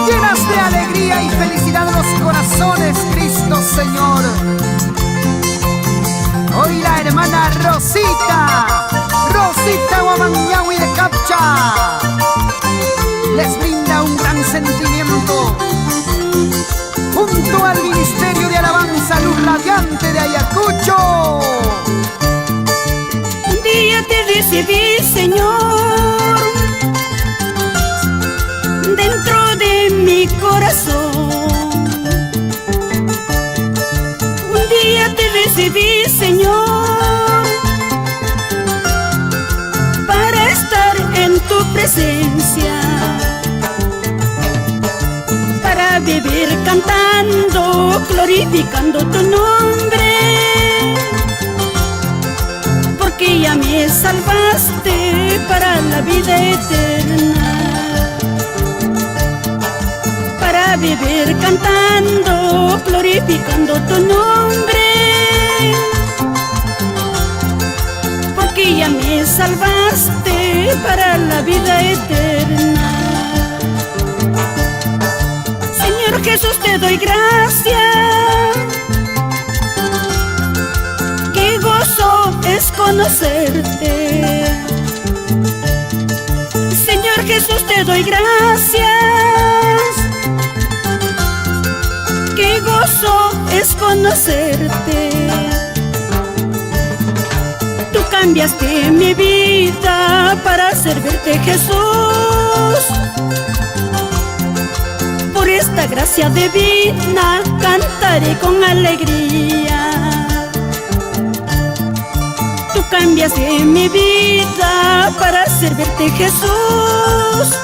Llenas de alegría y felicidad los corazones, Cristo Señor. Hoy la hermana Rosita Guamanyahui de Capcha les brinda un gran sentimiento junto al Ministerio de Alabanza Luz Radiante de Ayacucho. Un día te recibí, Señor, dentro de mi corazón. Un día te recibí, Señor, para estar en tu presencia, para vivir cantando, glorificando tu nombre, porque ya me salvaste para la vida eterna. Para vivir cantando, glorificando tu nombre, porque ya me salvaste para la vida eterna. Señor Jesús, te doy gracias. Qué gozo es conocerte. Señor Jesús, te doy gracias. Qué gozo es conocerte. Tú cambiaste mi vida para servirte, Jesús. Por esta gracia divina cantaré con alegría. Tú cambiaste mi vida para servirte, Jesús.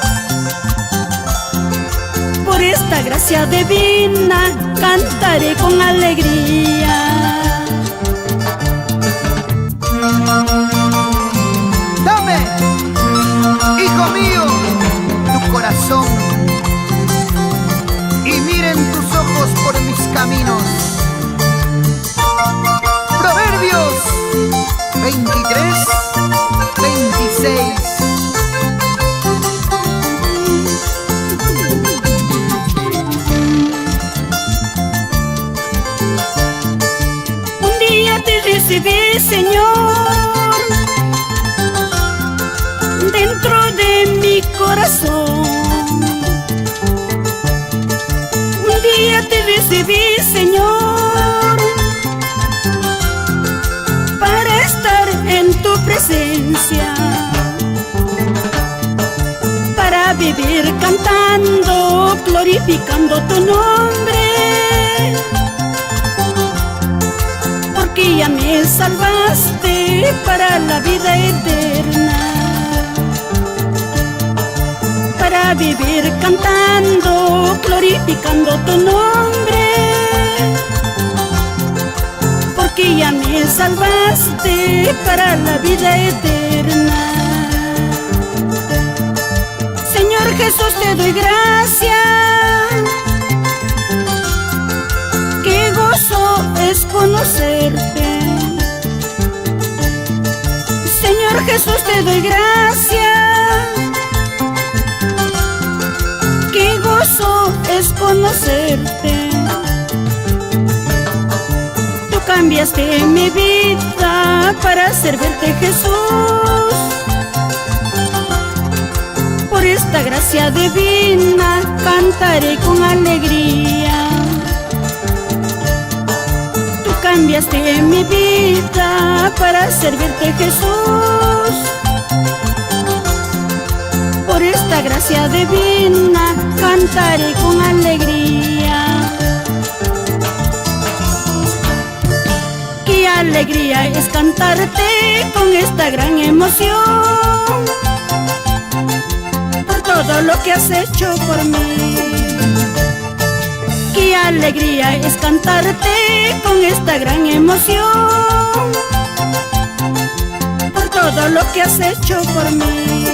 Por esta gracia divina cantaré con alegría. Dame, hijo mío, tu corazón, y miren tus ojos por mis caminos. Proverbios 23, 26. Un día te recibí, Señor, dentro de mi corazón. Un día te recibí, Señor, para estar en tu presencia, para vivir cantando, glorificando tu nombre, porque ya me salvaste para la vida eterna. Para vivir cantando, glorificando tu nombre, porque ya me salvaste para la vida eterna. Señor Jesús, te doy gracias. Qué gozo es conocerte. Señor Jesús, te doy gracias. Qué gozo es conocerte. Tú cambiaste mi vida para servirte, Jesús. Por esta gracia divina cantaré con alegría. Tú cambiaste mi vida para servirte, Jesús. Por esta gracia divina cantaré con alegría. Qué alegría es cantarte con esta gran emoción, por todo lo que has hecho por mí. Qué alegría es cantarte con esta gran emoción, por todo lo que has hecho por mí.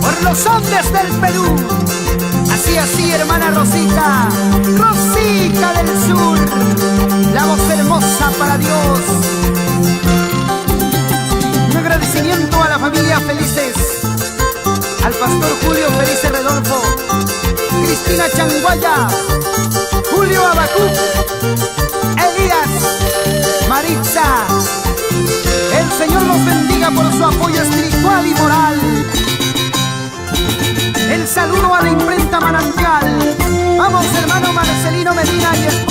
Por los Andes del Perú, así, hermana Rosita del Sur, la voz hermosa para Dios. familia Felices, al pastor Julio Felices Redolfo, Cristina Changuaya, Julio Abacú, Elías, Maritza. El Señor los bendiga por su apoyo espiritual y moral. El saludo a la imprenta Manantial. Vamos, hermano Marcelino Medina y